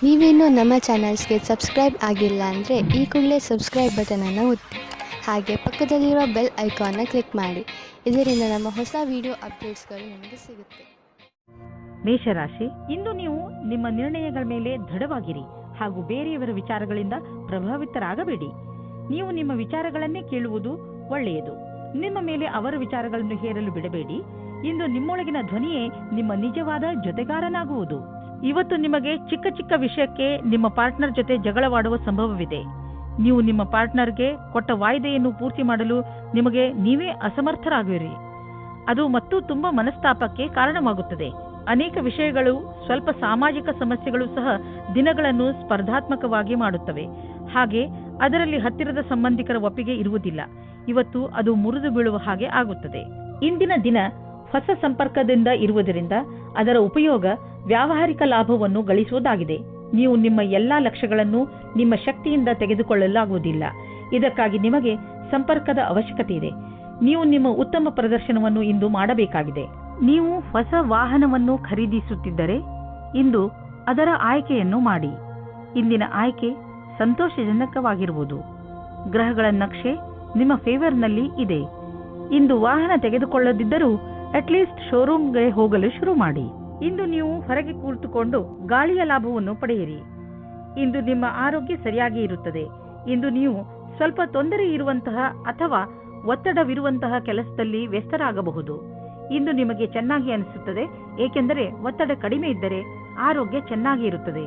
ನೀವೇನೂ ನಮ್ಮ ಚಾನಲ್ಸ್ಗೆ ಸಬ್ಸ್ಕ್ರೈಬ್ ಆಗಿಲ್ಲ ಅಂದರೆ ಈ ಕೂಡಲೇ ಸಬ್ಸ್ಕ್ರೈಬ್ ಬಟನನ್ನು ಒತ್ತಿ ಹಾಗೆ ಪಕ್ಕದಲ್ಲಿರೋ ಬೆಲ್ ಐಕಾನ್ನ ಕ್ಲಿಕ್ ಮಾಡಿ. ಇದರಿಂದ ನಮ್ಮ ಹೊಸ ವಿಡಿಯೋ ಅಪ್ಡೇಟ್ಸ್ಗಳು ನಿಮಗೆ ಸಿಗುತ್ತೆ. ಮೇಷರಾಶಿ, ಇಂದು ನೀವು ನಿಮ್ಮ ನಿರ್ಣಯಗಳ ಮೇಲೆ ದೃಢವಾಗಿರಿ ಹಾಗೂ ಬೇರೆಯವರ ವಿಚಾರಗಳಿಂದ ಪ್ರಭಾವಿತರಾಗಬೇಡಿ. ನೀವು ನಿಮ್ಮ ವಿಚಾರಗಳನ್ನೇ ಕೇಳುವುದು ಒಳ್ಳೆಯದು. ನಿಮ್ಮ ಮೇಲೆ ಅವರ ವಿಚಾರಗಳನ್ನು ಹೇರಲು ಬಿಡಬೇಡಿ. ಇಂದು ನಿಮ್ಮೊಳಗಿನ ಧ್ವನಿಯೇ ನಿಮ್ಮ ನಿಜವಾದ ಜೊತೆಗಾರನಾಗುವುದು. ಇವತ್ತು ನಿಮಗೆ ಚಿಕ್ಕ ಚಿಕ್ಕ ವಿಷಯಕ್ಕೆ ನಿಮ್ಮ ಪಾರ್ಟ್ನರ್ ಜೊತೆ ಜಗಳವಾಡುವ ಸಂಭವವಿದೆ. ನೀವು ನಿಮ್ಮ ಪಾರ್ಟ್ನರ್ಗೆ ಕೊಟ್ಟ ವಾಯ್ದೆಯನ್ನು ಪೂರ್ತಿ ಮಾಡಲು ನಿಮಗೆ ನೀವೇ ಅಸಮರ್ಥರಾಗುವಿರಿ. ಅದು ಮತ್ತು ತುಂಬಾ ಮನಸ್ತಾಪಕ್ಕೆ ಕಾರಣವಾಗುತ್ತದೆ. ಅನೇಕ ವಿಷಯಗಳು, ಸ್ವಲ್ಪ ಸಾಮಾಜಿಕ ಸಮಸ್ಯೆಗಳು ಸಹ ದಿನಗಳನ್ನು ಸ್ಪರ್ಧಾತ್ಮಕವಾಗಿ ಮಾಡುತ್ತವೆ. ಹಾಗೆ ಅದರಲ್ಲಿ ಹತ್ತಿರದ ಸಂಬಂಧಿಕರ ಒಪ್ಪಿಗೆ ಇರುವುದಿಲ್ಲ. ಇವತ್ತು ಅದು ಮುರಿದು ಬೀಳುವ ಹಾಗೆ ಆಗುತ್ತದೆ. ಇಂದಿನ ದಿನ ಹೊಸ ಸಂಪರ್ಕದಿಂದ ಇರುವುದರಿಂದ ಅದರ ಉಪಯೋಗ ವ್ಯಾವಹಾರಿಕ ಲಾಭವನ್ನು ಗಳಿಸುವುದಾಗಿದೆ. ನೀವು ನಿಮ್ಮ ಎಲ್ಲಾ ಲಕ್ಷ್ಯಗಳನ್ನು ನಿಮ್ಮ ಶಕ್ತಿಯಿಂದ ತೆಗೆದುಕೊಳ್ಳಲಾಗುವುದಿಲ್ಲ. ಇದಕ್ಕಾಗಿ ನಿಮಗೆ ಸಂಪರ್ಕದ ಅವಶ್ಯಕತೆ ಇದೆ. ನೀವು ನಿಮ್ಮ ಉತ್ತಮ ಪ್ರದರ್ಶನವನ್ನು ಇಂದು ಮಾಡಬೇಕಾಗಿದೆ. ನೀವು ಹೊಸ ವಾಹನವನ್ನು ಖರೀದಿಸುತ್ತಿದ್ದರೆ ಇಂದು ಅದರ ಆಯ್ಕೆಯನ್ನು ಮಾಡಿ. ಇಂದಿನ ಆಯ್ಕೆ ಸಂತೋಷಜನಕವಾಗಿರುವುದು. ಗ್ರಹಗಳ ನಕ್ಷೆ ನಿಮ್ಮ ಫೇವರ್ನಲ್ಲಿ ಇದೆ. ಇಂದು ವಾಹನ ತೆಗೆದುಕೊಳ್ಳದಿದ್ದರೂ ಅಟ್ಲೀಸ್ಟ್ ಶೋರೂಮ್ಗೆ ಹೋಗಲು ಶುರು ಮಾಡಿ. ಇಂದು ನೀವು ಹೊರಗೆ ಕೂತುಕೊಂಡು ಗಾಳಿಯ ಲಾಭವನ್ನು ಪಡೆಯಿರಿ. ಇಂದು ನಿಮ್ಮ ಆರೋಗ್ಯ ಸರಿಯಾಗಿ ಇರುತ್ತದೆ. ಇಂದು ನೀವು ಸ್ವಲ್ಪ ತೊಂದರೆ ಇರುವಂತಹ ಅಥವಾ ಒತ್ತಡವಿರುವಂತಹ ಕೆಲಸದಲ್ಲಿ ವ್ಯಸ್ತರಾಗಬಹುದು. ಇಂದು ನಿಮಗೆ ಚೆನ್ನಾಗಿ ಅನಿಸುತ್ತದೆ, ಏಕೆಂದರೆ ಒತ್ತಡ ಕಡಿಮೆ ಇದ್ದರೆ ಆರೋಗ್ಯ ಚೆನ್ನಾಗಿ ಇರುತ್ತದೆ.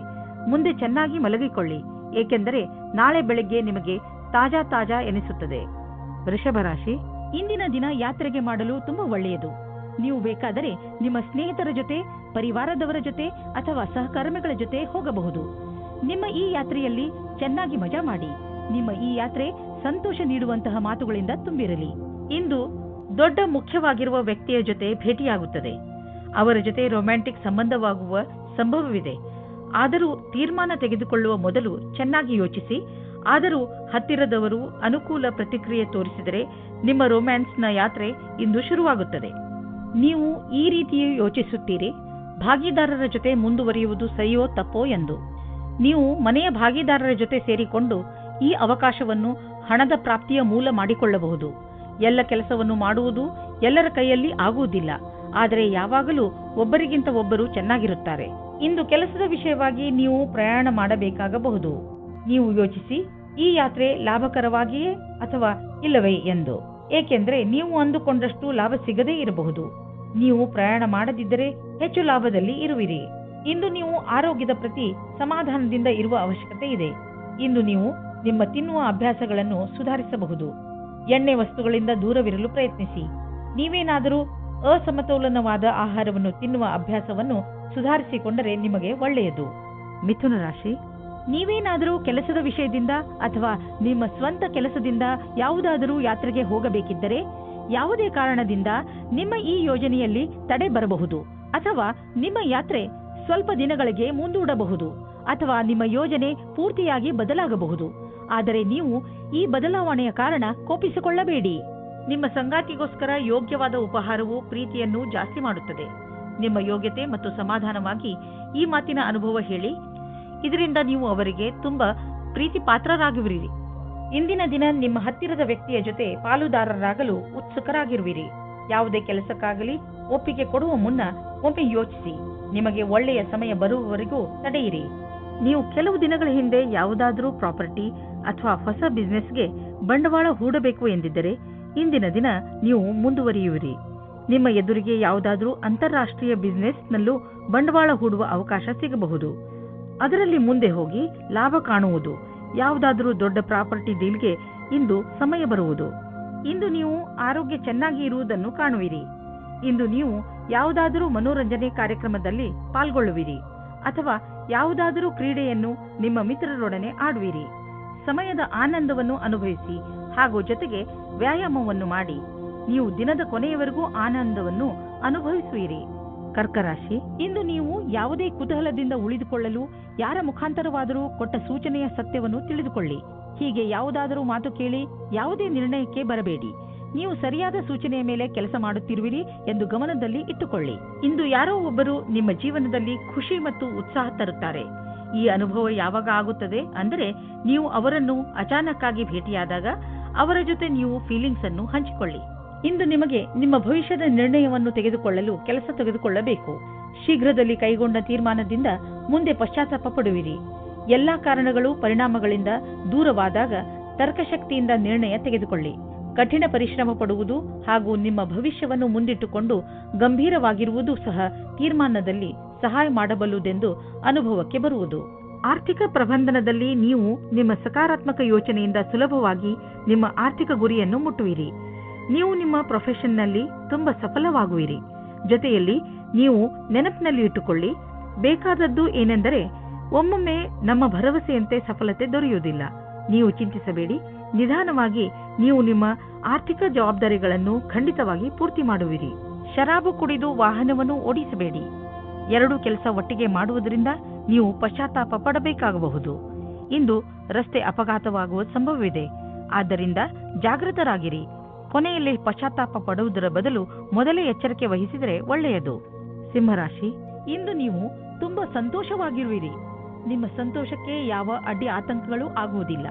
ಮುಂದೆ ಚೆನ್ನಾಗಿ ಮಲಗಿಕೊಳ್ಳಿ, ಏಕೆಂದರೆ ನಾಳೆ ಬೆಳಗ್ಗೆ ನಿಮಗೆ ತಾಜಾ ಎನಿಸುತ್ತದೆ. ವೃಷಭ ರಾಶಿ, ಇಂದಿನ ದಿನ ಯಾತ್ರೆಗೆ ಮಾಡಲು ತುಂಬಾ ಒಳ್ಳೆಯದು. ನೀವು ಬೇಕಾದರೆ ನಿಮ್ಮ ಸ್ನೇಹಿತರ ಜೊತೆ, ಪರಿವಾರದವರ ಜೊತೆ ಅಥವಾ ಸಹಕರ್ಮಿಗಳ ಜೊತೆ ಹೋಗಬಹುದು. ನಿಮ್ಮ ಈ ಯಾತ್ರೆಯಲ್ಲಿ ಚೆನ್ನಾಗಿ ಮಜಾ ಮಾಡಿ. ನಿಮ್ಮ ಈ ಯಾತ್ರೆ ಸಂತೋಷ ನೀಡುವಂತಹ ಮಾತುಗಳಿಂದ ತುಂಬಿರಲಿ. ಇಂದು ದೊಡ್ಡ ಮುಖ್ಯವಾಗಿರುವ ವ್ಯಕ್ತಿಯ ಜೊತೆ ಭೇಟಿಯಾಗುತ್ತದೆ. ಅವರ ಜೊತೆ ರೊಮ್ಯಾಂಟಿಕ್ ಸಂಬಂಧವಾಗುವ ಸಂಭವವಿದೆ. ಆದರೂ ತೀರ್ಮಾನ ತೆಗೆದುಕೊಳ್ಳುವ ಮೊದಲು ಚೆನ್ನಾಗಿ ಯೋಚಿಸಿ. ಆದರೂ ಹತ್ತಿರದವರು ಅನುಕೂಲ ಪ್ರತಿಕ್ರಿಯೆ ತೋರಿಸಿದರೆ ನಿಮ್ಮ ರೊಮ್ಯಾನ್ಸ್ನ ಯಾತ್ರೆ ಇಂದು ಶುರುವಾಗುತ್ತದೆ. ನೀವು ಈ ರೀತಿಯೇ ಯೋಚಿಸುತ್ತೀರಿ, ಭಾಗಿದಾರರ ಜೊತೆ ಮುಂದುವರಿಯುವುದು ಸರಿಯೋ ತಪ್ಪೋ ಎಂದು. ನೀವು ಮನೆಯ ಭಾಗಿದಾರರ ಜೊತೆ ಸೇರಿಕೊಂಡು ಈ ಅವಕಾಶವನ್ನು ಹಣದ ಪ್ರಾಪ್ತಿಯ ಮೂಲ ಮಾಡಿಕೊಳ್ಳಬಹುದು. ಎಲ್ಲ ಕೆಲಸವನ್ನು ಮಾಡುವುದು ಎಲ್ಲರ ಕೈಯಲ್ಲಿ ಆಗುವುದಿಲ್ಲ, ಆದರೆ ಯಾವಾಗಲೂ ಒಬ್ಬರಿಗಿಂತ ಒಬ್ಬರು ಚೆನ್ನಾಗಿರುತ್ತಾರೆ. ಇಂದು ಕೆಲಸದ ವಿಷಯವಾಗಿ ನೀವು ಪ್ರಯಾಣ ಮಾಡಬೇಕಾಗಬಹುದು. ನೀವು ಯೋಚಿಸಿ, ಈ ಯಾತ್ರೆ ಲಾಭಕರವಾಗಿಯೇ ಅಥವಾ ಇಲ್ಲವೇ ಎಂದು. ಏಕೆಂದರೆ ನೀವು ಅಂದುಕೊಂಡಷ್ಟು ಲಾಭ ಸಿಗದೇ ಇರಬಹುದು. ನೀವು ಪ್ರಯಾಣ ಮಾಡದಿದ್ದರೆ ಹೆಚ್ಚು ಲಾಭದಲ್ಲಿ ಇರುವಿರಿ. ಇಂದು ನೀವು ಆರೋಗ್ಯದ ಪ್ರತಿ ಸಮಾಧಾನದಿಂದ ಇರುವ ಅವಶ್ಯಕತೆ ಇದೆ. ಇಂದು ನೀವು ನಿಮ್ಮ ತಿನ್ನುವ ಅಭ್ಯಾಸಗಳನ್ನು ಸುಧಾರಿಸಬಹುದು. ಎಣ್ಣೆ ವಸ್ತುಗಳಿಂದ ದೂರವಿರಲು ಪ್ರಯತ್ನಿಸಿ. ನೀವೇನಾದರೂ ಅಸಮತೋಲನವಾದ ಆಹಾರವನ್ನು ತಿನ್ನುವ ಅಭ್ಯಾಸವನ್ನು ಸುಧಾರಿಸಿಕೊಂಡರೆ ನಿಮಗೆ ಒಳ್ಳೆಯದು. ಮಿಥುನ ರಾಶಿ, ನೀವೇನಾದರೂ ಕೆಲಸದ ವಿಷಯದಿಂದ ಅಥವಾ ನಿಮ್ಮ ಸ್ವಂತ ಕೆಲಸದಿಂದ ಯಾವುದಾದರೂ ಯಾತ್ರೆಗೆ ಹೋಗಬೇಕಿದ್ದರೆ ಯಾವುದೇ ಕಾರಣದಿಂದ ನಿಮ್ಮ ಈ ಯೋಜನೆಯಲ್ಲಿ ತಡೆ ಬರಬಹುದು, ಅಥವಾ ನಿಮ್ಮ ಯಾತ್ರೆ ಸ್ವಲ್ಪ ದಿನಗಳಿಗೆ ಮುಂದೂಡಬಹುದು, ಅಥವಾ ನಿಮ್ಮ ಯೋಜನೆ ಪೂರ್ತಿಯಾಗಿ ಬದಲಾಗಬಹುದು. ಆದರೆ ನೀವು ಈ ಬದಲಾವಣೆಯ ಕಾರಣ ಕೋಪಿಸಿಕೊಳ್ಳಬೇಡಿ. ನಿಮ್ಮ ಸಂಗಾತಿಗೋಸ್ಕರ ಯೋಗ್ಯವಾದ ಉಪಹಾರವು ಪ್ರೀತಿಯನ್ನು ಜಾಸ್ತಿ ಮಾಡುತ್ತದೆ. ನಿಮ್ಮ ಯೋಗ್ಯತೆ ಮತ್ತು ಸಮಾಧಾನವಾಗಿ ಈ ಮಾತಿನ ಅನುಭವ ಹೇಳಿ. ಇದರಿಂದ ನೀವು ಅವರಿಗೆ ತುಂಬಾ ಪ್ರೀತಿ ಪಾತ್ರರಾಗುವಿರಿ. ಇಂದಿನ ದಿನ ನಿಮ್ಮ ಹತ್ತಿರದ ವ್ಯಕ್ತಿಯ ಜೊತೆ ಪಾಲುದಾರರಾಗಲು ಉತ್ಸುಕರಾಗಿರುವಿರಿ. ಯಾವುದೇ ಕೆಲಸಕ್ಕಾಗಲಿ ಒಪ್ಪಿಗೆ ಕೊಡುವ ಮುನ್ನ ಒಮ್ಮೆ ಯೋಚಿಸಿ. ನಿಮಗೆ ಒಳ್ಳೆಯ ಸಮಯ ಬರುವವರೆಗೂ ತಡೆಯಿರಿ. ನೀವು ಕೆಲವು ದಿನಗಳ ಹಿಂದೆ ಯಾವುದಾದರೂ ಪ್ರಾಪರ್ಟಿ ಅಥವಾ ಹೊಸ ಬಿಸ್ನೆಸ್ಗೆ ಬಂಡವಾಳ ಹೂಡಬೇಕು ಎಂದಿದ್ದರೆ ಇಂದಿನ ದಿನ ನೀವು ಮುಂದುವರಿಯುವಿರಿ. ನಿಮ್ಮ ಎದುರಿಗೆ ಯಾವುದಾದರೂ ಅಂತಾರಾಷ್ಟ್ರೀಯ ಬಿಸ್ನೆಸ್ನಲ್ಲೂ ಬಂಡವಾಳ ಹೂಡುವ ಅವಕಾಶ ಸಿಗಬಹುದು. ಅದರಲ್ಲಿ ಮುಂದೆ ಹೋಗಿ ಲಾಭ ಕಾಣುವುದು. ಯಾವುದಾದರೂ ದೊಡ್ಡ ಪ್ರಾಪರ್ಟಿ ಡೀಲ್ಗೆ ಇಂದು ಸಮಯ ಬರುವುದು. ಇಂದು ನೀವು ಆರೋಗ್ಯ ಚೆನ್ನಾಗಿ ಇರುವುದನ್ನು ಕಾಣುವಿರಿ. ಇಂದು ನೀವು ಯಾವುದಾದರೂ ಮನೋರಂಜನೆ ಕಾರ್ಯಕ್ರಮದಲ್ಲಿ ಪಾಲ್ಗೊಳ್ಳುವಿರಿ ಅಥವಾ ಯಾವುದಾದರೂ ಕ್ರೀಡೆಯನ್ನು ನಿಮ್ಮ ಮಿತ್ರರೊಡನೆ ಆಡುವಿರಿ. ಸಮಯದ ಆನಂದವನ್ನು ಅನುಭವಿಸಿ ಹಾಗೂ ಜೊತೆಗೆ ವ್ಯಾಯಾಮವನ್ನು ಮಾಡಿ. ನೀವು ದಿನದ ಕೊನೆಯವರೆಗೂ ಆನಂದವನ್ನು ಅನುಭವಿಸುವಿರಿ. ಕರ್ಕರಾಶಿ, ಇಂದು ನೀವು ಯಾವುದೇ ಕುತೂಹಲದಿಂದ ಉಳಿದುಕೊಳ್ಳಲು ಯಾರ ಮುಖಾಂತರವಾದರೂ ಕೊಟ್ಟ ಸೂಚನೆಯ ಸತ್ಯವನ್ನು ತಿಳಿದುಕೊಳ್ಳಿ. ಹೀಗೆ ಯಾವುದಾದರೂ ಮಾತು ಕೇಳಿ ಯಾವುದೇ ನಿರ್ಣಯಕ್ಕೆ ಬರಬೇಡಿ. ನೀವು ಸರಿಯಾದ ಸೂಚನೆಯ ಮೇಲೆ ಕೆಲಸ ಮಾಡುತ್ತಿರುವಿರಿ ಎಂದು ಗಮನದಲ್ಲಿ ಇಟ್ಟುಕೊಳ್ಳಿ. ಇಂದು ಯಾರೋ ಒಬ್ಬರು ನಿಮ್ಮ ಜೀವನದಲ್ಲಿ ಖುಷಿ ಮತ್ತು ಉತ್ಸಾಹ ತರುತ್ತಾರೆ. ಈ ಅನುಭವ ಯಾವಾಗ ಆಗುತ್ತದೆ ಅಂದರೆ ನೀವು ಅವರನ್ನು ಅಚಾನಕ್ಕಾಗಿ ಭೇಟಿಯಾದಾಗ ಅವರ ಜೊತೆ ನೀವು ಫೀಲಿಂಗ್ಸ್ ಅನ್ನು ಹಂಚಿಕೊಳ್ಳಿ. ಇಂದು ನಿಮಗೆ ನಿಮ್ಮ ಭವಿಷ್ಯದ ನಿರ್ಣಯವನ್ನು ತೆಗೆದುಕೊಳ್ಳಲು ಕೆಲಸ ತೆಗೆದುಕೊಳ್ಳಬೇಕು. ಶೀಘ್ರದಲ್ಲಿ ಕೈಗೊಂಡ ತೀರ್ಮಾನದಿಂದ ಮುಂದೆ ಪಶ್ಚಾತ್ತಾಪ ಪಡುವಿರಿ. ಎಲ್ಲಾ ಕಾರಣಗಳು ಪರಿಣಾಮಗಳಿಂದ ದೂರವಾದಾಗ ತರ್ಕಶಕ್ತಿಯಿಂದ ನಿರ್ಣಯ ತೆಗೆದುಕೊಳ್ಳಿ. ಕಠಿಣ ಪರಿಶ್ರಮ ಪಡುವುದು ಹಾಗೂ ನಿಮ್ಮ ಭವಿಷ್ಯವನ್ನು ಮುಂದಿಟ್ಟುಕೊಂಡು ಗಂಭೀರವಾಗಿರುವುದು ಸಹ ತೀರ್ಮಾನದಲ್ಲಿ ಸಹಾಯ ಮಾಡಬಲ್ಲುದೆಂದು ಅನುಭವಕ್ಕೆ ಬರುವುದು. ಆರ್ಥಿಕ ಪ್ರಬಂಧನದಲ್ಲಿ ನೀವು ನಿಮ್ಮ ಸಕಾರಾತ್ಮಕ ಯೋಚನೆಯಿಂದ ಸುಲಭವಾಗಿ ನಿಮ್ಮ ಆರ್ಥಿಕ ಗುರಿಯನ್ನು ಮುಟ್ಟುವಿರಿ. ನೀವು ನಿಮ್ಮ ಪ್ರೊಫೆಷನ್ನಲ್ಲಿ ತುಂಬಾ ಸಫಲವಾಗುವಿರಿ. ಜೊತೆಯಲ್ಲಿ ನೀವು ನೆನಪಿನಲ್ಲಿ ಇಟ್ಟುಕೊಳ್ಳಿ, ಬೇಕಾದದ್ದು ಏನೆಂದರೆ ಒಮ್ಮೊಮ್ಮೆ ನಮ್ಮ ಭರವಸೆಯಂತೆ ಸಫಲತೆ ದೊರೆಯುವುದಿಲ್ಲ. ನೀವು ಚಿಂತಿಸಬೇಡಿ, ನಿಧಾನವಾಗಿ ನೀವು ನಿಮ್ಮ ಆರ್ಥಿಕ ಜವಾಬ್ದಾರಿಗಳನ್ನು ಖಂಡಿತವಾಗಿ ಪೂರ್ತಿ ಮಾಡುವಿರಿ. ಶರಾಬು ಕುಡಿದು ವಾಹನವನ್ನು ಓಡಿಸಬೇಡಿ. ಎರಡು ಕೆಲಸ ಒಟ್ಟಿಗೆ ಮಾಡುವುದರಿಂದ ನೀವು ಪಶ್ಚಾತ್ತಾಪ ಪಡಬೇಕಾಗಬಹುದು. ಇಂದು ರಸ್ತೆ ಅಪಘಾತವಾಗುವ ಸಂಭವವಿದೆ. ಆದ್ದರಿಂದ ಜಾಗೃತರಾಗಿರಿ. ಕೊನೆಯಲ್ಲಿ ಪಶ್ಚಾತ್ತಾಪ ಪಡುವುದರ ಬದಲು ಮೊದಲೇ ಎಚ್ಚರಿಕೆ ವಹಿಸಿದರೆ ಒಳ್ಳೆಯದು. ಸಿಂಹರಾಶಿ, ಇಂದು ನೀವು ತುಂಬಾ ಸಂತೋಷವಾಗಿರುವಿರಿ. ನಿಮ್ಮ ಸಂತೋಷಕ್ಕೆ ಯಾವ ಅಡ್ಡಿ ಆತಂಕಗಳು ಆಗುವುದಿಲ್ಲ.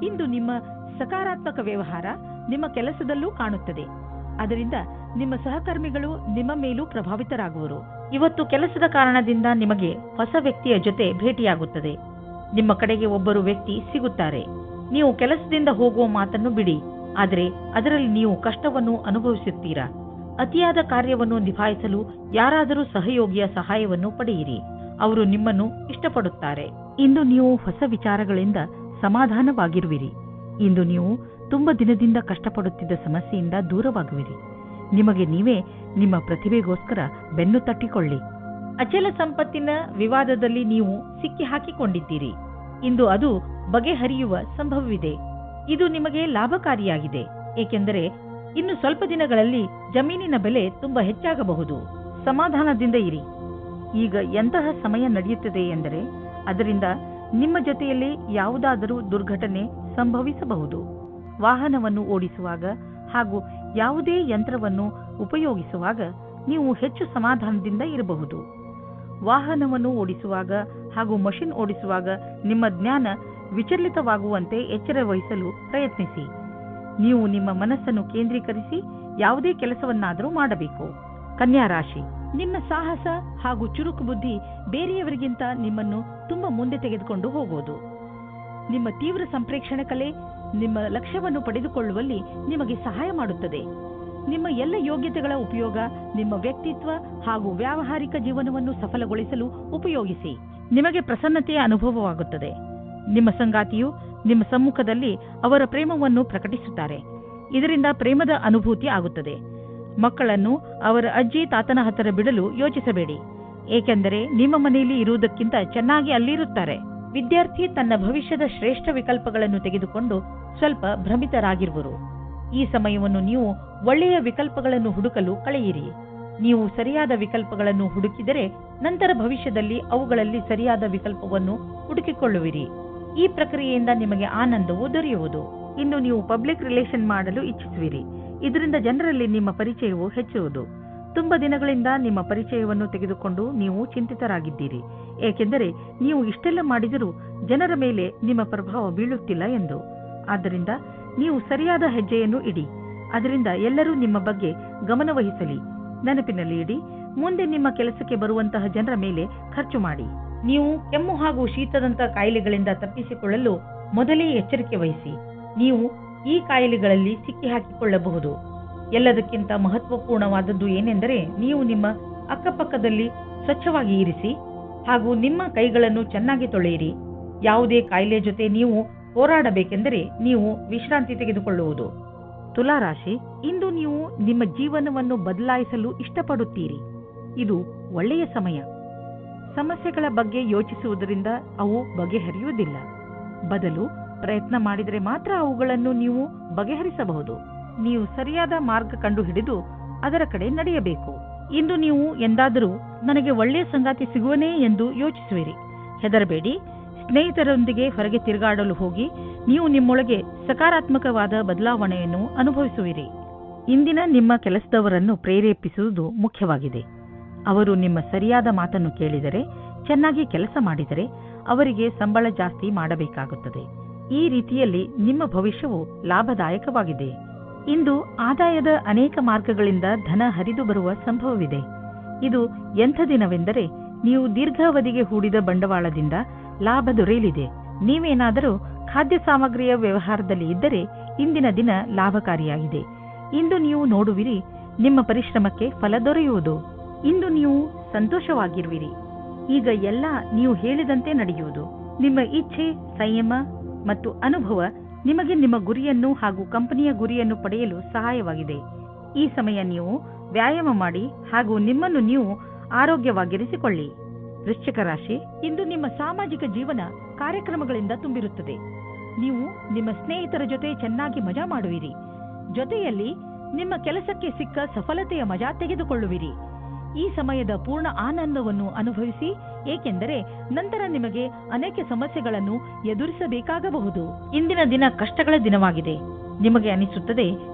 ಇಂದು ನಿಮ್ಮ ಸಕಾರಾತ್ಮಕ ವ್ಯವಹಾರ ನಿಮ್ಮ ಕೆಲಸದಲ್ಲೂ ಕಾಣುತ್ತದೆ. ಅದರಿಂದ ನಿಮ್ಮ ಸಹಕರ್ಮಿಗಳು ನಿಮ್ಮ ಮೇಲೂ ಪ್ರಭಾವಿತರಾಗುವರು. ಇವತ್ತು ಕೆಲಸದ ಕಾರಣದಿಂದ ನಿಮಗೆ ಹೊಸ ವ್ಯಕ್ತಿಯ ಜೊತೆ ಭೇಟಿಯಾಗುತ್ತದೆ. ನಿಮ್ಮ ಕಡೆಗೆ ಒಬ್ಬರು ವ್ಯಕ್ತಿ ಸಿಗುತ್ತಾರೆ. ನೀವು ಕೆಲಸದಿಂದ ಹೋಗುವ ಮಾತನ್ನು ಬಿಡಿ, ಆದರೆ ಅದರಲ್ಲಿ ನೀವು ಕಷ್ಟವನ್ನು ಅನುಭವಿಸುತ್ತೀರಾ. ಅತಿಯಾದ ಕಾರ್ಯವನ್ನು ನಿಭಾಯಿಸಲು ಯಾರಾದರೂ ಸಹಯೋಗಿಯ ಸಹಾಯವನ್ನು ಪಡೆಯಿರಿ. ಅವರು ನಿಮ್ಮನ್ನು ಇಷ್ಟಪಡುತ್ತಾರೆ. ಇಂದು ನೀವು ಹೊಸ ವಿಚಾರಗಳಿಂದ ಸಮಾಧಾನವಾಗಿರುವಿರಿ. ಇಂದು ನೀವು ತುಂಬ ದಿನದಿಂದ ಕಷ್ಟಪಡುತ್ತಿದ್ದ ಸಮಸ್ಯೆಯಿಂದ ದೂರವಾಗುವಿರಿ. ನಿಮಗೆ ನೀವೇ ನಿಮ್ಮ ಪ್ರತಿಭೆಗೋಸ್ಕರ ಬೆನ್ನು ತಟ್ಟಿಕೊಳ್ಳಿ. ಅಚಲ ಸಂಪತ್ತಿನ ವಿವಾದದಲ್ಲಿ ನೀವು ಸಿಕ್ಕಿ ಹಾಕಿಕೊಂಡಿದ್ದೀರಿ. ಇಂದು ಅದು ಬಗೆಹರಿಯುವ ಸಂಭವವಿದೆ. ಇದು ನಿಮಗೆ ಲಾಭಕಾರಿಯಾಗಿದೆ, ಏಕೆಂದರೆ ಇನ್ನು ಸ್ವಲ್ಪ ದಿನಗಳಲ್ಲಿ ಜಮೀನಿನ ಬೆಲೆ ತುಂಬಾ ಹೆಚ್ಚಾಗಬಹುದು. ಸಮಾಧಾನದಿಂದ ಇರಿ. ಈಗ ಎಂತಹ ಸಮಯ ನಡೆಯುತ್ತದೆ ಎಂದರೆ ಅದರಿಂದ ನಿಮ್ಮ ಜೊತೆಯಲ್ಲಿ ಯಾವುದಾದರೂ ದುರ್ಘಟನೆ ಸಂಭವಿಸಬಹುದು. ವಾಹನವನ್ನು ಓಡಿಸುವಾಗ ಹಾಗೂ ಯಾವುದೇ ಯಂತ್ರವನ್ನು ಉಪಯೋಗಿಸುವಾಗ ನೀವು ಹೆಚ್ಚು ಸಮಾಧಾನದಿಂದ ಇರಬಹುದು. ವಾಹನವನ್ನು ಓಡಿಸುವಾಗ ಹಾಗೂ ಮಷಿನ್ ಓಡಿಸುವಾಗ ನಿಮ್ಮ ಜ್ಞಾನ ವಿಚಲಿತವಾಗುವಂತೆ ಎಚ್ಚರ ವಹಿಸಲು ಪ್ರಯತ್ನಿಸಿ. ನೀವು ನಿಮ್ಮ ಮನಸ್ಸನ್ನು ಕೇಂದ್ರೀಕರಿಸಿ ಯಾವುದೇ ಕೆಲಸವನ್ನಾದರೂ ಮಾಡಬೇಕು. ಕನ್ಯಾ ರಾಶಿ, ನಿಮ್ಮ ಸಾಹಸ ಹಾಗೂ ಚುರುಕು ಬುದ್ಧಿ ಬೇರೆಯವರಿಗಿಂತ ನಿಮ್ಮನ್ನು ತುಂಬಾ ಮುಂದೆ ತೆಗೆದುಕೊಂಡು ಹೋಗುವುದು. ನಿಮ್ಮ ತೀವ್ರ ಸಂಪ್ರೇಕ್ಷಣೆ ಕಲೆ ನಿಮ್ಮ ಲಕ್ಷ್ಯವನ್ನು ಪಡೆದುಕೊಳ್ಳುವಲ್ಲಿ ನಿಮಗೆ ಸಹಾಯ ಮಾಡುತ್ತದೆ. ನಿಮ್ಮ ಎಲ್ಲ ಯೋಗ್ಯತೆಗಳ ಉಪಯೋಗ ನಿಮ್ಮ ವ್ಯಕ್ತಿತ್ವ ಹಾಗೂ ವ್ಯಾವಹಾರಿಕ ಜೀವನವನ್ನು ಸಫಲಗೊಳಿಸಲು ಉಪಯೋಗಿಸಿ. ನಿಮಗೆ ಪ್ರಸನ್ನತೆಯ ಅನುಭವವಾಗುತ್ತದೆ. ನಿಮ್ಮ ಸಂಗಾತಿಯು ನಿಮ್ಮ ಸಮ್ಮುಖದಲ್ಲಿ ಅವರ ಪ್ರೇಮವನ್ನು ಪ್ರಕಟಿಸುತ್ತಾರೆ. ಇದರಿಂದ ಪ್ರೇಮದ ಅನುಭೂತಿ ಆಗುತ್ತದೆ. ಮಕ್ಕಳನ್ನು ಅವರ ಅಜ್ಜಿ ತಾತನ ಹತ್ತಿರ ಬಿಡಲು ಯೋಚಿಸಬೇಡಿ, ಏಕೆಂದರೆ ನಿಮ್ಮ ಮನೆಯಲ್ಲಿ ಇರುವುದಕ್ಕಿಂತ ಚೆನ್ನಾಗಿ ಅಲ್ಲಿರುತ್ತಾರೆ. ವಿದ್ಯಾರ್ಥಿ ತನ್ನ ಭವಿಷ್ಯದ ಶ್ರೇಷ್ಠ ವಿಕಲ್ಪಗಳನ್ನು ತೆಗೆದುಕೊಂಡು ಸ್ವಲ್ಪ ಭ್ರಮಿತರಾಗಿರುವರು. ಈ ಸಮಯವನ್ನು ನೀವು ಒಳ್ಳೆಯ ವಿಕಲ್ಪಗಳನ್ನು ಹುಡುಕಲು ಕಳೆಯಿರಿ. ನೀವು ಸರಿಯಾದ ವಿಕಲ್ಪಗಳನ್ನು ಹುಡುಕಿದರೆ ನಂತರ ಭವಿಷ್ಯದಲ್ಲಿ ಅವುಗಳಲ್ಲಿ ಸರಿಯಾದ ವಿಕಲ್ಪವನ್ನು ಹುಡುಕಿಕೊಳ್ಳುವಿರಿ. ಈ ಪ್ರಕ್ರಿಯೆಯಿಂದ ನಿಮಗೆ ಆನಂದವು ದೊರೆಯುವುದು. ಇಂದು ನೀವು ಪಬ್ಲಿಕ್ ರಿಲೇಷನ್ ಮಾಡಲು ಇಚ್ಛಿಸುವಿರಿ. ಇದರಿಂದ ಜನರಲ್ಲಿ ನಿಮ್ಮ ಪರಿಚಯವು ಹೆಚ್ಚುವುದು. ತುಂಬ ದಿನಗಳಿಂದ ನಿಮ್ಮ ಪರಿಚಯವನ್ನು ತೆಗೆದುಕೊಂಡು ನೀವು ಚಿಂತಿತರಾಗಿದ್ದೀರಿ, ಏಕೆಂದರೆ ನೀವು ಇಷ್ಟೆಲ್ಲ ಮಾಡಿದರೂ ಜನರ ಮೇಲೆ ನಿಮ್ಮ ಪ್ರಭಾವ ಬೀಳುತ್ತಿಲ್ಲ ಎಂದು. ಆದ್ದರಿಂದ ನೀವು ಸರಿಯಾದ ಹೆಜ್ಜೆಯನ್ನು ಇಡಿ. ಅದರಿಂದ ಎಲ್ಲರೂ ನಿಮ್ಮ ಬಗ್ಗೆ ಗಮನವಹಿಸಲಿ. ನೆನಪಿನಲ್ಲಿ ಇಡಿ, ಮುಂದೆ ನಿಮ್ಮ ಕೆಲಸಕ್ಕೆ ಬರುವಂತಹ ಜನರ ಮೇಲೆ ಖರ್ಚು ಮಾಡಿ. ನೀವು ಕೆಮ್ಮು ಹಾಗೂ ಶೀತದಂತಹ ಕಾಯಿಲೆಗಳಿಂದ ತಪ್ಪಿಸಿಕೊಳ್ಳಲು ಮೊದಲೇ ಎಚ್ಚರಿಕೆ ವಹಿಸಿ. ನೀವು ಈ ಕಾಯಿಲೆಗಳಲ್ಲಿ ಸಿಕ್ಕಿ ಹಾಕಿಕೊಳ್ಳಬಹುದು. ಎಲ್ಲದಕ್ಕಿಂತ ಮಹತ್ವಪೂರ್ಣವಾದದ್ದು ಏನೆಂದರೆ ನೀವು ನಿಮ್ಮ ಅಕ್ಕಪಕ್ಕದಲ್ಲಿ ಸ್ವಚ್ಛವಾಗಿ ಇರಿಸಿ ಹಾಗೂ ನಿಮ್ಮ ಕೈಗಳನ್ನು ಚೆನ್ನಾಗಿ ತೊಳೆಯಿರಿ. ಯಾವುದೇ ಕಾಯಿಲೆ ಜೊತೆ ನೀವು ಹೋರಾಡಬೇಕೆಂದರೆ ನೀವು ವಿಶ್ರಾಂತಿ ತೆಗೆದುಕೊಳ್ಳುವುದು. ತುಲಾ ರಾಶಿ, ಇಂದು ನೀವು ನಿಮ್ಮ ಜೀವನವನ್ನು ಬದಲಾಯಿಸಲು ಇಷ್ಟಪಡುತ್ತೀರಿ. ಇದು ಒಳ್ಳೆಯ ಸಮಯ. ಸಮಸ್ಯೆಗಳ ಬಗ್ಗೆ ಯೋಚಿಸುವುದರಿಂದ ಅವು ಬಗೆಹರಿಯುವುದಿಲ್ಲ. ಬದಲು ಪ್ರಯತ್ನ ಮಾಡಿದರೆ ಮಾತ್ರ ಅವುಗಳನ್ನು ನೀವು ಬಗೆಹರಿಸಬಹುದು. ನೀವು ಸರಿಯಾದ ಮಾರ್ಗ ಕಂಡುಹಿಡಿದು ಅದರ ಕಡೆ ನಡೆಯಬೇಕು. ಇಂದು ನೀವು ಎಂದಾದರೂ ನನಗೆ ಒಳ್ಳೆಯ ಸಂಗಾತಿ ಸಿಗುವನೇ ಎಂದು ಯೋಚಿಸುವಿರಿ. ಹೆದರಬೇಡಿ. ಸ್ನೇಹಿತರೊಂದಿಗೆ ಹೊರಗೆ ತಿರುಗಾಡಲು ಹೋಗಿ ನೀವು ನಿಮ್ಮೊಳಗೆ ಸಕಾರಾತ್ಮಕವಾದ ಬದಲಾವಣೆಯನ್ನು ಅನುಭವಿಸುವಿರಿ. ಇಂದಿನ ನಿಮ್ಮ ಕೆಲಸದವರನ್ನು ಪ್ರೇರೇಪಿಸುವುದು ಮುಖ್ಯವಾಗಿದೆ. ಅವರು ನಿಮ್ಮ ಸರಿಯಾದ ಮಾತನ್ನು ಕೇಳಿದರೆ, ಚೆನ್ನಾಗಿ ಕೆಲಸ ಮಾಡಿದರೆ ಅವರಿಗೆ ಸಂಬಳ ಜಾಸ್ತಿ ಮಾಡಬೇಕಾಗುತ್ತದೆ. ಈ ರೀತಿಯಲ್ಲಿ ನಿಮ್ಮ ಭವಿಷ್ಯವು ಲಾಭದಾಯಕವಾಗಿದೆ. ಇಂದು ಆದಾಯದ ಅನೇಕ ಮಾರ್ಗಗಳಿಂದ ಧನ ಹರಿದು ಬರುವ ಸಂಭವವಿದೆ. ಇದು ಎಂಥ ದಿನವೆಂದರೆ ನೀವು ದೀರ್ಘಾವಧಿಗೆ ಹೂಡಿದ ಬಂಡವಾಳದಿಂದ ಲಾಭ ದೊರೆಯಲಿದೆ. ನೀವೇನಾದರೂ ಖಾದ್ಯ ಸಾಮಗ್ರಿಯ ವ್ಯವಹಾರದಲ್ಲಿ ಇದ್ದರೆ ಇಂದಿನ ದಿನ ಲಾಭಕಾರಿಯಾಗಿದೆ. ಇಂದು ನೀವು ನೋಡುವಿರಿ, ನಿಮ್ಮ ಪರಿಶ್ರಮಕ್ಕೆ ಫಲ ದೊರೆಯುವುದು. ಇಂದು ನೀವು ಸಂತೋಷವಾಗಿರುವಿರಿ. ಈಗ ಎಲ್ಲ ನೀವು ಹೇಳಿದಂತೆ ನಡೆಯುವುದು. ನಿಮ್ಮ ಇಚ್ಛೆ, ಸಂಯಮ ಮತ್ತು ಅನುಭವ ನಿಮಗೆ ನಿಮ್ಮ ಗುರಿಯನ್ನು ಹಾಗೂ ಕಂಪನಿಯ ಗುರಿಯನ್ನು ಪಡೆಯಲು ಸಹಾಯವಾಗಿದೆ. ಈ ಸಮಯ ನೀವು ವ್ಯಾಯಾಮ ಮಾಡಿ ಹಾಗೂ ನಿಮ್ಮನ್ನು ನೀವು ಆರೋಗ್ಯವಾಗಿರಿಸಿಕೊಳ್ಳಿ. ವೃಶ್ಚಿಕ ರಾಶಿ, ಇಂದು ನಿಮ್ಮ ಸಾಮಾಜಿಕ ಜೀವನ ಕಾರ್ಯಕ್ರಮಗಳಿಂದ ತುಂಬಿರುತ್ತದೆ. ನೀವು ನಿಮ್ಮ ಸ್ನೇಹಿತರ ಜೊತೆ ಚೆನ್ನಾಗಿ ಮಜಾ ಮಾಡುವಿರಿ. ಜೊತೆಯಲ್ಲಿ ನಿಮ್ಮ ಕೆಲಸಕ್ಕೆ ಸಿಕ್ಕ ಸಫಲತೆಯ ಮಜಾ ತೆಗೆದುಕೊಳ್ಳುವಿರಿ. ಈ ಸಮಯದ ಪೂರ್ಣ ಆನಂದವನ್ನು ಅನುಭವಿಸಿ, ಏಕೆಂದರೆ ನಂತರ ನಿಮಗೆ ಅನೇಕ ಸಮಸ್ಯೆಗಳನ್ನು ಎದುರಿಸಬೇಕಾಗಬಹುದು. ಇಂದಿನ ದಿನ ಕಷ್ಟಗಳ ದಿನವಾಗಿದೆ. ನಿಮಗೆ ಅನಿಸುತ್ತದೆ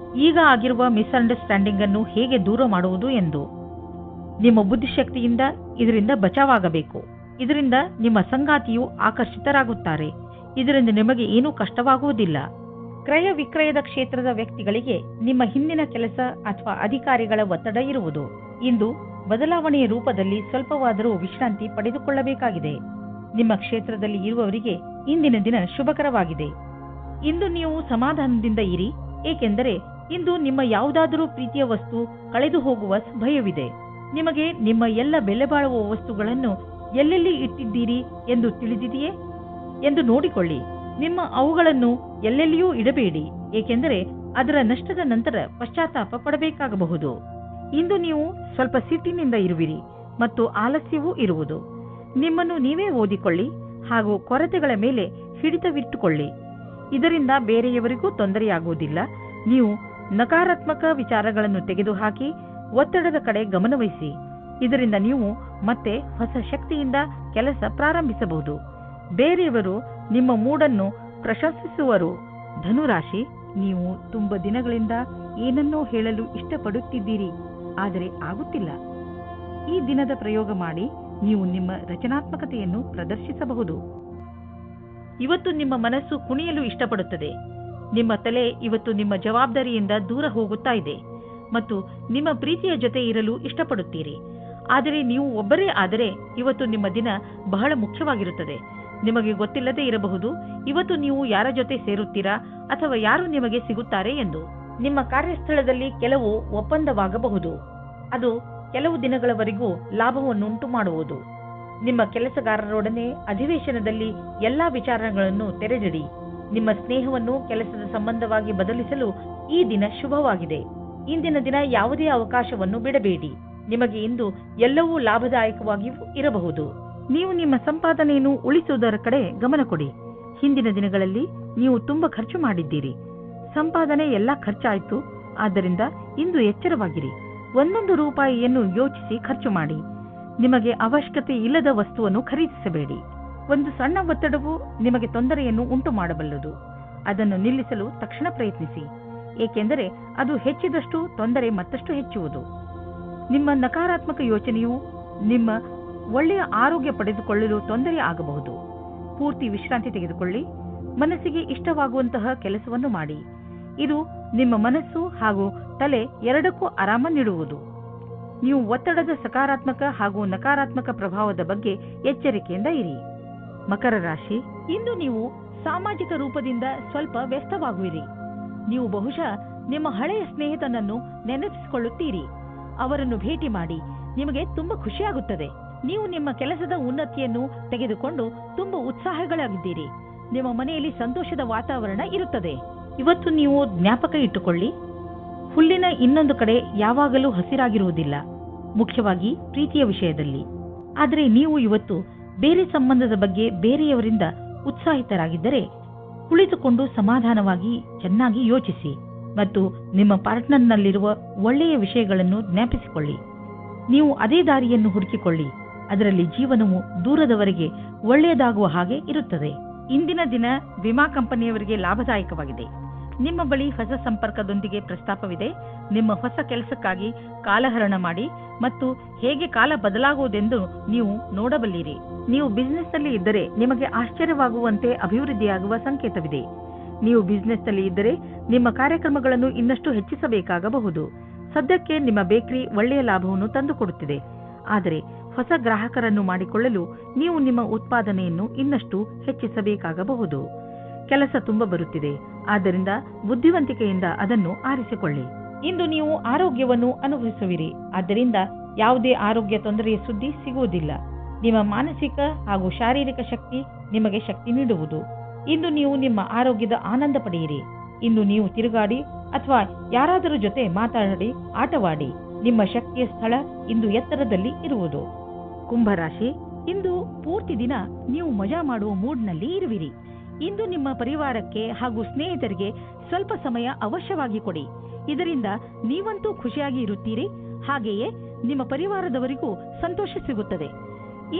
ಈಗ ಆಗಿರುವ ಮಿಸ್ಅಂಡರ್ಸ್ಟ್ಯಾಂಡಿಂಗ್ ಅನ್ನು ಹೇಗೆ ದೂರ ಮಾಡುವುದು ಎಂದು. ನಿಮ್ಮ ಬುದ್ಧಿಶಕ್ತಿಯಿಂದ ಇದರಿಂದ ಬಚಾವಾಗಬೇಕು. ಇದರಿಂದ ನಿಮ್ಮ ಸಂಗಾತಿಯು ಆಕರ್ಷಿತರಾಗುತ್ತಾರೆ. ಇದರಿಂದ ನಿಮಗೆ ಏನೂ ಕಷ್ಟವಾಗುವುದಿಲ್ಲ. ಕ್ರಯ ವಿಕ್ರಯದ ಕ್ಷೇತ್ರದ ವ್ಯಕ್ತಿಗಳಿಗೆ ನಿಮ್ಮ ಹಿಂದಿನ ಕೆಲಸ ಅಥವಾ ಅಧಿಕಾರಿಗಳ ಒತ್ತಡ ಇರುವುದು. ಇಂದು ಬದಲಾವಣೆಯ ರೂಪದಲ್ಲಿ ಸ್ವಲ್ಪವಾದರೂ ವಿಶ್ರಾಂತಿ ಪಡೆದುಕೊಳ್ಳಬೇಕಾಗಿದೆ. ನಿಮ್ಮ ಕ್ಷೇತ್ರದಲ್ಲಿ ಇರುವವರಿಗೆ ಇಂದಿನ ದಿನ ಶುಭಕರವಾಗಿದೆ. ಇಂದು ನೀವು ಸಮಾಧಾನದಿಂದ ಇರಿ, ಏಕೆಂದರೆ ಇಂದು ನಿಮ್ಮ ಯಾವುದಾದರೂ ಪ್ರೀತಿಯ ವಸ್ತು ಕಳೆದು ಹೋಗುವ ಭಯವಿದೆ. ನಿಮಗೆ ನಿಮ್ಮ ಎಲ್ಲ ಬೆಲೆ ಬಾಳುವ ವಸ್ತುಗಳನ್ನು ಎಲ್ಲೆಲ್ಲಿ ಇಟ್ಟಿದ್ದೀರಿ ಎಂದು ತಿಳಿದಿದೆಯೇ ಎಂದು ನೋಡಿಕೊಳ್ಳಿ. ನಿಮ್ಮ ಅವುಗಳನ್ನು ಎಲ್ಲೆಲ್ಲಿಯೂ ಇಡಬೇಡಿ, ಏಕೆಂದರೆ ಅದರ ನಷ್ಟದ ನಂತರ ಪಶ್ಚಾತ್ತಾಪ ಪಡಬೇಕಾಗಬಹುದು. ಇಂದು ನೀವು ಸ್ವಲ್ಪ ಸಿಟ್ಟಿನಿಂದ ಇರುವಿರಿ ಮತ್ತು ಆಲಸ್ಯವೂ ಇರುವುದು. ನಿಮ್ಮನ್ನು ನೀವೇ ಓದಿಕೊಳ್ಳಿ ಹಾಗೂ ಕೊರತೆಗಳ ಮೇಲೆ ಹಿಡಿತವಿಟ್ಟುಕೊಳ್ಳಿ. ಇದರಿಂದ ಬೇರೆಯವರಿಗೂ ತೊಂದರೆಯಾಗುವುದಿಲ್ಲ. ನೀವು ನಕಾರಾತ್ಮಕ ವಿಚಾರಗಳನ್ನು ತೆಗೆದುಹಾಕಿ ಒತ್ತಡದ ಕಡೆ ಗಮನವಹಿಸಿ. ಇದರಿಂದ ನೀವು ಮತ್ತೆ ಹೊಸ ಶಕ್ತಿಯಿಂದ ಕೆಲಸ ಪ್ರಾರಂಭಿಸಬಹುದು. ಬೇರೆಯವರು ನಿಮ್ಮ ಮೂಡನ್ನು ಪ್ರಶಂಸಿಸುವರು. ಧನುರಾಶಿ, ನೀವು ತುಂಬ ದಿನಗಳಿಂದ ಏನನ್ನೋ ಹೇಳಲು ಇಷ್ಟಪಡುತ್ತಿದ್ದೀರಿ, ಆದರೆ ಆಗುತ್ತಿಲ್ಲ. ಈ ದಿನದ ಪ್ರಯೋಗ ಮಾಡಿ ನೀವು ನಿಮ್ಮ ರಚನಾತ್ಮಕತೆಯನ್ನು ಪ್ರದರ್ಶಿಸಬಹುದು. ಇವತ್ತು ನಿಮ್ಮ ಮನಸ್ಸು ಕುಣಿಯಲು ಇಷ್ಟಪಡುತ್ತದೆ. ನಿಮ್ಮ ತಲೆ ಇವತ್ತು ನಿಮ್ಮ ಜವಾಬ್ದಾರಿಯಿಂದ ದೂರ ಹೋಗುತ್ತಾ ಇದೆ ಮತ್ತು ನಿಮ್ಮ ಪ್ರೀತಿಯ ಜೊತೆ ಇರಲು ಇಷ್ಟಪಡುತ್ತೀರಿ. ಆದರೆ ನೀವು ಒಬ್ಬರೇ ಆದರೆ ಇವತ್ತು ನಿಮ್ಮ ದಿನ ಬಹಳ ಮುಖ್ಯವಾಗಿರುತ್ತದೆ. ನಿಮಗೆ ಗೊತ್ತಿಲ್ಲದೆ ಇರಬಹುದು ಇವತ್ತು ನೀವು ಯಾರ ಜೊತೆ ಸೇರುತ್ತೀರಾ ಅಥವಾ ಯಾರು ನಿಮಗೆ ಸಿಗುತ್ತಾರೆ ಎಂದು. ನಿಮ್ಮ ಕಾರ್ಯಸ್ಥಳದಲ್ಲಿ ಕೆಲವು ಒಪ್ಪಂದವಾಗಬಹುದು. ಅದು ಕೆಲವು ದಿನಗಳವರೆಗೂ ಲಾಭವನ್ನುಂಟು ಮಾಡುವುದು. ನಿಮ್ಮ ಕೆಲಸಗಾರರೊಡನೆ ಅಧಿವೇಶನದಲ್ಲಿ ಎಲ್ಲಾ ವಿಚಾರಗಳನ್ನು ತೆರೆದಿಡಿ. ನಿಮ್ಮ ಸ್ನೇಹವನ್ನು ಕೆಲಸದ ಸಂಬಂಧವಾಗಿ ಬದಲಿಸಲು ಈ ದಿನ ಶುಭವಾಗಿದೆ. ಇಂದಿನ ದಿನ ಯಾವುದೇ ಅವಕಾಶವನ್ನು ಬಿಡಬೇಡಿ. ನಿಮಗೆ ಇಂದು ಎಲ್ಲವೂ ಲಾಭದಾಯಕವಾಗಿಯೂ ಇರಬಹುದು. ನೀವು ನಿಮ್ಮ ಸಂಪಾದನೆಯನ್ನು ಉಳಿಸುವುದರ ಕಡೆ ಗಮನ ಕೊಡಿ. ಹಿಂದಿನ ದಿನಗಳಲ್ಲಿ ನೀವು ತುಂಬಾ ಖರ್ಚು ಮಾಡಿದ್ದೀರಿ. ಸಂಪಾದನೆ ಎಲ್ಲ ಖರ್ಚಾಯಿತು. ಆದ್ದರಿಂದ ಇಂದು ಎಚ್ಚರವಾಗಿರಿ. ಒಂದೊಂದು ರೂಪಾಯಿಯನ್ನು ಯೋಚಿಸಿ ಖರ್ಚು ಮಾಡಿ. ನಿಮಗೆ ಅವಶ್ಯಕತೆ ಇಲ್ಲದ ವಸ್ತುವನ್ನು ಖರೀದಿಸಬೇಡಿ. ಒಂದು ಸಣ್ಣ ಒತ್ತಡವು ನಿಮಗೆ ತೊಂದರೆಯನ್ನು ಉಂಟು ಮಾಡಬಲ್ಲದು. ಅದನ್ನು ನಿಲ್ಲಿಸಲು ತಕ್ಷಣ ಪ್ರಯತ್ನಿಸಿ, ಏಕೆಂದರೆ ಅದು ಹೆಚ್ಚಿದಷ್ಟು ತೊಂದರೆ ಮತ್ತಷ್ಟು ಹೆಚ್ಚುವುದು. ನಿಮ್ಮ ನಕಾರಾತ್ಮಕ ಯೋಚನೆಯು ನಿಮ್ಮ ಒಳ್ಳೆಯ ಆರೋಗ್ಯ ಪಡೆದುಕೊಳ್ಳಲು ತೊಂದರೆ ಆಗಬಹುದು. ಪೂರ್ತಿ ವಿಶ್ರಾಂತಿ ತೆಗೆದುಕೊಳ್ಳಿ. ಮನಸ್ಸಿಗೆ ಇಷ್ಟವಾಗುವಂತಹ ಕೆಲಸವನ್ನು ಮಾಡಿ. ಇದು ನಿಮ್ಮ ಮನಸ್ಸು ಹಾಗೂ ತಲೆ ಎರಡಕ್ಕೂ ಆರಾಮ ನೀಡುವುದು. ನೀವು ಒತ್ತಡದ ಸಕಾರಾತ್ಮಕ ಹಾಗೂ ನಕಾರಾತ್ಮಕ ಪ್ರಭಾವದ ಬಗ್ಗೆ ಎಚ್ಚರಿಕೆಯಿಂದ ಇರಿ. ಮಕರ ರಾಶಿ, ಇಂದು ನೀವು ಸಾಮಾಜಿಕ ರೂಪದಿಂದ ಸ್ವಲ್ಪ ವ್ಯಸ್ತವಾಗುವಿರಿ. ನೀವು ಬಹುಶಃ ನಿಮ್ಮ ಹಳೆಯ ಸ್ನೇಹಿತನನ್ನು ನೆನಪಿಸಿಕೊಳ್ಳುತ್ತೀರಿ. ಅವರನ್ನು ಭೇಟಿ ಮಾಡಿ ನಿಮಗೆ ತುಂಬಾ ಖುಷಿಯಾಗುತ್ತದೆ. ನೀವು ನಿಮ್ಮ ಕೆಲಸದ ಉನ್ನತಿಯನ್ನು ತೆಗೆದುಕೊಂಡು ತುಂಬಾ ಉತ್ಸಾಹಗಳಾಗಿದ್ದೀರಿ. ನಿಮ್ಮ ಮನೆಯಲ್ಲಿ ಸಂತೋಷದ ವಾತಾವರಣ ಇರುತ್ತದೆ. ಇವತ್ತು ನೀವು ಜ್ಞಾಪಕ ಇಟ್ಟುಕೊಳ್ಳಿ, ಹುಲ್ಲಿನ ಇನ್ನೊಂದು ಕಡೆ ಯಾವಾಗಲೂ ಹಸಿರಾಗಿರುವುದಿಲ್ಲ, ಮುಖ್ಯವಾಗಿ ಪ್ರೀತಿಯ ವಿಷಯದಲ್ಲಿ. ಆದರೆ ನೀವು ಇವತ್ತು ಬೇರೆ ಸಂಬಂಧದ ಬಗ್ಗೆ ಬೇರೆಯವರಿಂದ ಉತ್ಸಾಹಿತರಾಗಿದ್ದರೆ ಕುಳಿತುಕೊಂಡು ಸಮಾಧಾನವಾಗಿ ಚೆನ್ನಾಗಿ ಯೋಚಿಸಿ ಮತ್ತು ನಿಮ್ಮ ಪಾರ್ಟ್ನರ್ನಲ್ಲಿರುವ ಒಳ್ಳೆಯ ವಿಷಯಗಳನ್ನು ಜ್ಞಾಪಿಸಿಕೊಳ್ಳಿ. ನೀವು ಅದೇ ದಾರಿಯನ್ನು ಹುಡುಕಿಕೊಳ್ಳಿ. ಅದರಲ್ಲಿ ಜೀವನವು ದೂರದವರೆಗೆ ಒಳ್ಳೆಯದಾಗುವ ಹಾಗೆ ಇರುತ್ತದೆ. ಇಂದಿನ ದಿನ ವಿಮಾ ಕಂಪನಿಯವರಿಗೆ ಲಾಭದಾಯಕವಾಗಿದೆ. ನಿಮ್ಮ ಬಳಿ ಹೊಸ ಸಂಪರ್ಕದೊಂದಿಗೆ ಪ್ರಸ್ತಾಪವಿದೆ ನಿಮ್ಮ ಹೊಸ ಕೆಲಸಕ್ಕಾಗಿ ಕಾಲಹರಣ ಮಾಡಿ ಮತ್ತು ಹೇಗೆ ಕಾಲ ಬದಲಾಗುವುದೆಂದು ನೀವು ನೋಡಬಲ್ಲಿರಿ. ನೀವು ಬಿಸಿನೆಸ್ನಲ್ಲಿ ಇದ್ದರೆ ನಿಮಗೆ ಆಶ್ಚರ್ಯವಾಗುವಂತೆ ಅಭಿವೃದ್ಧಿಯಾಗುವ ಸಂಕೇತವಿದೆ. ನೀವು ಬಿಸಿನೆಸ್ನಲ್ಲಿ ಇದ್ದರೆ ನಿಮ್ಮ ಕಾರ್ಯಕ್ರಮಗಳನ್ನು ಇನ್ನಷ್ಟು ಹೆಚ್ಚಿಸಬೇಕಾಗಬಹುದು. ಸದ್ಯಕ್ಕೆ ನಿಮ್ಮ ಬೇಕರಿ ಒಳ್ಳೆಯ ಲಾಭವನ್ನು ತಂದುಕೊಡುತ್ತಿದೆ. ಆದರೆ ಹೊಸ ಗ್ರಾಹಕರನ್ನು ಮಾಡಿಕೊಳ್ಳಲು ನೀವು ನಿಮ್ಮ ಉತ್ಪಾದನೆಯನ್ನು ಇನ್ನಷ್ಟು ಹೆಚ್ಚಿಸಬೇಕಾಗಬಹುದು. ಕೆಲಸ ತುಂಬಾ ಬರುತ್ತಿದೆ, ಆದ್ದರಿಂದ ಬುದ್ಧಿವಂತಿಕೆಯಿಂದ ಅದನ್ನು ಆರಿಸಿಕೊಳ್ಳಿ. ಇಂದು ನೀವು ಆರೋಗ್ಯವನ್ನು ಅನುಭವಿಸುವಿರಿ, ಆದ್ದರಿಂದ ಯಾವುದೇ ಆರೋಗ್ಯ ತೊಂದರೆಯ ಸುದ್ದಿ ಸಿಗುವುದಿಲ್ಲ. ನಿಮ್ಮ ಮಾನಸಿಕ ಹಾಗೂ ಶಾರೀರಿಕ ಶಕ್ತಿ ನಿಮಗೆ ಶಕ್ತಿ ನೀಡುವುದು. ಇಂದು ನೀವು ನಿಮ್ಮ ಆರೋಗ್ಯದ ಆನಂದ ಪಡೆಯಿರಿ. ಇಂದು ನೀವು ತಿರುಗಾಡಿ ಅಥವಾ ಯಾರಾದರೂ ಜೊತೆ ಮಾತಾಡಿ ಆಟವಾಡಿ. ನಿಮ್ಮ ಶಕ್ತಿಯ ಸ್ಥಳ ಇಂದು ಎತ್ತರದಲ್ಲಿ ಇರುವುದು. ಕುಂಭರಾಶಿ, ಇಂದು ಪೂರ್ತಿ ದಿನ ನೀವು ಮಜಾ ಮಾಡುವ ಮೂಡ್ನಲ್ಲಿ ಇರುವಿರಿ. ಇಂದು ನಿಮ್ಮ ಪರಿವಾರಕ್ಕೆ ಹಾಗೂ ಸ್ನೇಹಿತರಿಗೆ ಸ್ವಲ್ಪ ಸಮಯ ಅವಶ್ಯವಾಗಿ ಕೊಡಿ. ಇದರಿಂದ ನೀವಂತೂ ಖುಷಿಯಾಗಿ ಇರುತ್ತೀರಿ, ಹಾಗೆಯೇ ನಿಮ್ಮ ಪರಿವಾರದವರಿಗೂ ಸಂತೋಷ ಸಿಗುತ್ತದೆ.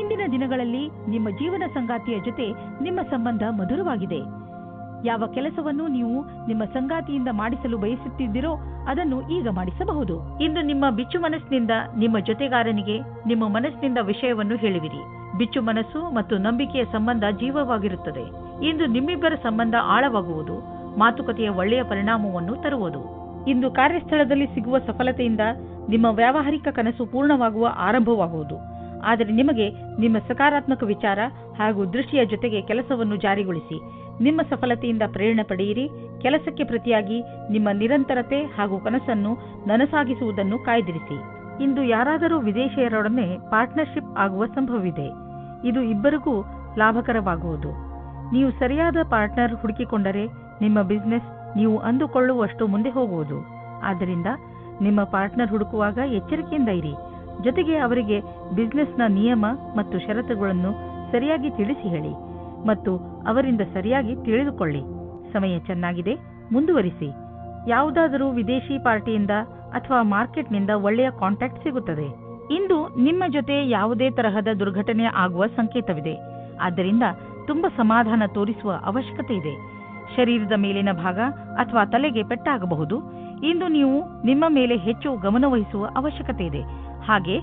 ಇಂದಿನ ದಿನಗಳಲ್ಲಿ ನಿಮ್ಮ ಜೀವನ ಸಂಗಾತಿಯ ಜೊತೆ ನಿಮ್ಮ ಸಂಬಂಧ ಮಧುರವಾಗಿದೆ. ಯಾವ ಕೆಲಸವನ್ನು ನೀವು ನಿಮ್ಮ ಸಂಗಾತಿಯಿಂದ ಮಾಡಿಸಲು ಬಯಸುತ್ತಿದ್ದೀರೋ ಅದನ್ನು ಈಗ ಮಾಡಿಸಬಹುದು. ಇಂದು ನಿಮ್ಮ ಬಿಚ್ಚು ಮನಸ್ಸಿನಿಂದ ನಿಮ್ಮ ಜೊತೆಗಾರನಿಗೆ ನಿಮ್ಮ ಮನಸ್ಸಿನಿಂದ ವಿಷಯವನ್ನು ಹೇಳುವಿರಿ. ಬಿಚ್ಚು ಮನಸ್ಸು ಮತ್ತು ನಂಬಿಕೆಯ ಸಂಬಂಧ ಜೀವವಾಗಿರುತ್ತದೆ. ಇಂದು ನಿಮ್ಮಿಬ್ಬರ ಸಂಬಂಧ ಆಳವಾಗುವುದು, ಮಾತುಕತೆಯ ಒಳ್ಳೆಯ ಪರಿಣಾಮವನ್ನು ತರುವುದು. ಇಂದು ಕಾರ್ಯಸ್ಥಳದಲ್ಲಿ ಸಿಗುವ ಸಫಲತೆಯಿಂದ ನಿಮ್ಮ ವ್ಯಾವಹಾರಿಕ ಕನಸು ಪೂರ್ಣವಾಗುವ ಆರಂಭವಾಗುವುದು. ಆದರೆ ನಿಮಗೆ ನಿಮ್ಮ ಸಕಾರಾತ್ಮಕ ವಿಚಾರ ಹಾಗೂ ದೃಷ್ಟಿಯ ಜೊತೆಗೆ ಕೆಲಸವನ್ನು ಜಾರಿಗೊಳಿಸಿ ನಿಮ್ಮ ಸಫಲತೆಯಿಂದ ಪ್ರೇರಣೆ ಪಡೆಯಿರಿ. ಕೆಲಸಕ್ಕೆ ಪ್ರತಿಯಾಗಿ ನಿಮ್ಮ ನಿರಂತರತೆ ಹಾಗೂ ಕನಸನ್ನು ನನಸಾಗಿಸುವುದನ್ನು ಕಾಯ್ದಿರಿಸಿ. ಇಂದು ಯಾರಾದರೂ ವಿದೇಶಿಯರೊಡನೆ ಪಾರ್ಟ್ನರ್ಶಿಪ್ ಆಗುವ ಸಂಭವವಿದೆ. ಇದು ಇಬ್ಬರಿಗೂ ಲಾಭಕರವಾಗುವುದು. ನೀವು ಸರಿಯಾದ ಪಾರ್ಟ್ನರ್ ಹುಡುಕಿಕೊಂಡರೆ ನಿಮ್ಮ ಬಿಸಿನೆಸ್ ನೀವು ಅಂದುಕೊಳ್ಳುವಷ್ಟು ಮುಂದೆ ಹೋಗುವುದು. ಆದ್ದರಿಂದ ನಿಮ್ಮ ಪಾರ್ಟ್ನರ್ ಹುಡುಕುವಾಗ ಎಚ್ಚರಿಕೆಯಿಂದ ಇರಿ. ಜೊತೆಗೆ ಅವರಿಗೆ ಬಿಸಿನೆಸ್ನ ನಿಯಮ ಮತ್ತು ಷರತ್ತುಗಳನ್ನು ಸರಿಯಾಗಿ ತಿಳಿಸಿ ಹೇಳಿ ಮತ್ತು ಅವರಿಂದ ಸರಿಯಾಗಿ ತಿಳಿದುಕೊಳ್ಳಿ. ಸಮಯ ಚೆನ್ನಾಗಿದೆ, ಮುಂದುವರಿಸಿ. ಯಾವುದಾದರೂ ವಿದೇಶಿ ಪಾರ್ಟಿಯಿಂದ ಅಥವಾ ಮಾರ್ಕೆಟ್ನಿಂದ ಒಳ್ಳೆಯ ಕಾಂಟ್ಯಾಕ್ಟ್ ಸಿಗುತ್ತದೆ. ಇಂದು ನಿಮ್ಮ ಜೊತೆ ಯಾವುದೇ ತರಹದ ದುರ್ಘಟನೆ ಆಗುವ ಸಂಕೇತವಿದೆ. ಆದ್ದರಿಂದ ತುಂಬಾ ಸಮಾಧಾನ ತೋರಿಸುವ ಅವಶ್ಯಕತೆ ಇದೆ. ಶರೀರದ ಮೇಲಿನ ಭಾಗ ಅಥವಾ ತಲೆಗೆ ಪೆಟ್ಟಾಗಬಹುದು. ಇಂದು ನೀವು ನಿಮ್ಮ ಮೇಲೆ ಹೆಚ್ಚು ಗಮನವಹಿಸುವ ಅವಶ್ಯಕತೆ ಇದೆ. ಹಾಗೆ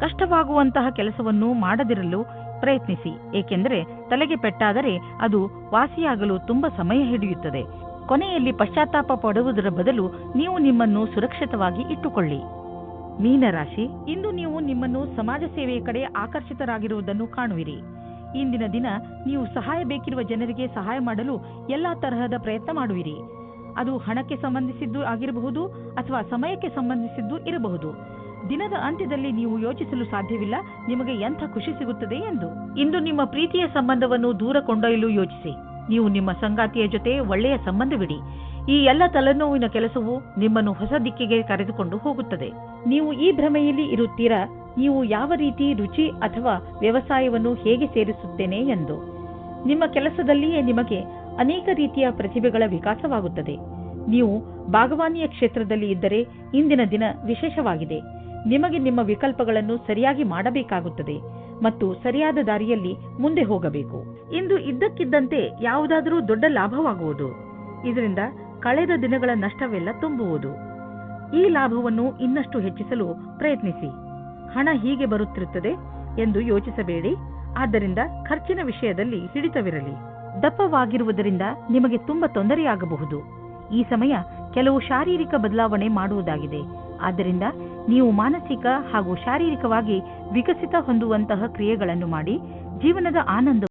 ಕಷ್ಟವಾಗುವಂತಹ ಕೆಲಸವನ್ನು ಮಾಡದಿರಲು ಪ್ರಯತ್ನಿಸಿ, ಏಕೆಂದರೆ ತಲೆಗೆ ಪೆಟ್ಟಾದರೆ ಅದು ವಾಸಿಯಾಗಲು ತುಂಬಾ ಸಮಯ ಹಿಡಿಯುತ್ತದೆ. ಕೊನೆಯಲ್ಲಿ ಪಶ್ಚಾತ್ತಾಪ ಪಡುವುದರ ಬದಲು ನೀವು ನಿಮ್ಮನ್ನು ಸುರಕ್ಷಿತವಾಗಿ ಇಟ್ಟುಕೊಳ್ಳಿ. ಮೀನರಾಶಿ, ಇಂದು ನೀವು ನಿಮ್ಮನ್ನು ಸಮಾಜ ಸೇವೆಯ ಕಡೆ ಆಕರ್ಷಿತರಾಗಿರುವುದನ್ನು ಕಾಣುವಿರಿ. ಇಂದಿನ ದಿನ ನೀವು ಸಹಾಯ ಬೇಕಿರುವ ಜನರಿಗೆ ಸಹಾಯ ಮಾಡಲು ಎಲ್ಲಾ ತರಹದ ಪ್ರಯತ್ನ ಮಾಡುವಿರಿ. ಅದು ಹಣಕ್ಕೆ ಸಂಬಂಧಿಸಿದ್ದು ಆಗಿರಬಹುದು ಅಥವಾ ಸಮಯಕ್ಕೆ ಸಂಬಂಧಿಸಿದ್ದು ಇರಬಹುದು. ದಿನದ ಅಂತ್ಯದಲ್ಲಿ ನೀವು ಯೋಚಿಸಲು ಸಾಧ್ಯವಿಲ್ಲ ನಿಮಗೆ ಎಂಥ ಖುಷಿ ಸಿಗುತ್ತದೆ ಎಂದು. ಇಂದು ನಿಮ್ಮ ಪ್ರೀತಿಯ ಸಂಬಂಧವನ್ನು ದೂರ ಕೊಂಡೊಯ್ಯಲು ಯೋಚಿಸಿ. ನೀವು ನಿಮ್ಮ ಸಂಗಾತಿಯ ಜೊತೆ ಒಳ್ಳೆಯ ಸಂಬಂಧವಿಡಿ. ಈ ಎಲ್ಲ ತಲೆನೋವಿನ ಕೆಲಸವು ನಿಮ್ಮನ್ನು ಹೊಸ ದಿಕ್ಕಿಗೆ ಕರೆದುಕೊಂಡು ಹೋಗುತ್ತದೆ. ನೀವು ಈ ಭ್ರಮೆಯಲ್ಲಿ ಇರುತ್ತೀರಾ, ನೀವು ಯಾವ ರೀತಿ ರುಚಿ ಅಥವಾ ವ್ಯವಸಾಯವನ್ನು ಹೇಗೆ ಸೇರಿಸುತ್ತೇನೆ ಎಂದು. ನಿಮ್ಮ ಕೆಲಸದಲ್ಲಿಯೇ ನಿಮಗೆ ಅನೇಕ ರೀತಿಯ ಪ್ರತಿಭೆಗಳ ವಿಕಾಸವಾಗುತ್ತದೆ. ನೀವು ಬಾಗವಾನಿಯ ಕ್ಷೇತ್ರದಲ್ಲಿ ಇದ್ದರೆ ಇಂದಿನ ದಿನ ವಿಶೇಷವಾಗಿದೆ. ನಿಮಗೆ ನಿಮ್ಮ ವಿಕಲ್ಪಗಳನ್ನು ಸರಿಯಾಗಿ ಮಾಡಬೇಕಾಗುತ್ತದೆ ಮತ್ತು ಸರಿಯಾದ ದಾರಿಯಲ್ಲಿ ಮುಂದೆ ಹೋಗಬೇಕು. ಇಂದು ಇದ್ದಕ್ಕಿದ್ದಂತೆ ಯಾವುದಾದರೂ ದೊಡ್ಡ ಲಾಭವಾಗುವುದು. ಇದರಿಂದ ಕಳೆದ ದಿನಗಳ ನಷ್ಟವೆಲ್ಲ ತುಂಬುವುದು. ಈ ಲಾಭವನ್ನು ಇನ್ನಷ್ಟು ಹೆಚ್ಚಿಸಲು ಪ್ರಯತ್ನಿಸಿ. ಹಣ ಹೀಗೆ ಬರುತ್ತಿರುತ್ತದೆ ಎಂದು ಯೋಚಿಸಬೇಡಿ. ಆದ್ದರಿಂದ ಖರ್ಚಿನ ವಿಷಯದಲ್ಲಿ ಹಿಡಿತವಿರಲಿ. ದಪ್ಪವಾಗಿರುವುದರಿಂದ ನಿಮಗೆ ತುಂಬಾ ತೊಂದರೆಯಾಗಬಹುದು. ಈ ಸಮಯ ಕೆಲವು ಶಾರೀರಿಕ ಬದಲಾವಣೆ ಮಾಡುವುದಾಗಿದೆ. ಆದ್ದರಿಂದ ನೀವು ಮಾನಸಿಕ ಹಾಗೂ ಶಾರೀರಿಕವಾಗಿ ವಿಕಸಿತ ಹೊಂದುವಂತಹ ಕ್ರಿಯೆಗಳನ್ನು ಮಾಡಿ ಜೀವನದ ಆನಂದ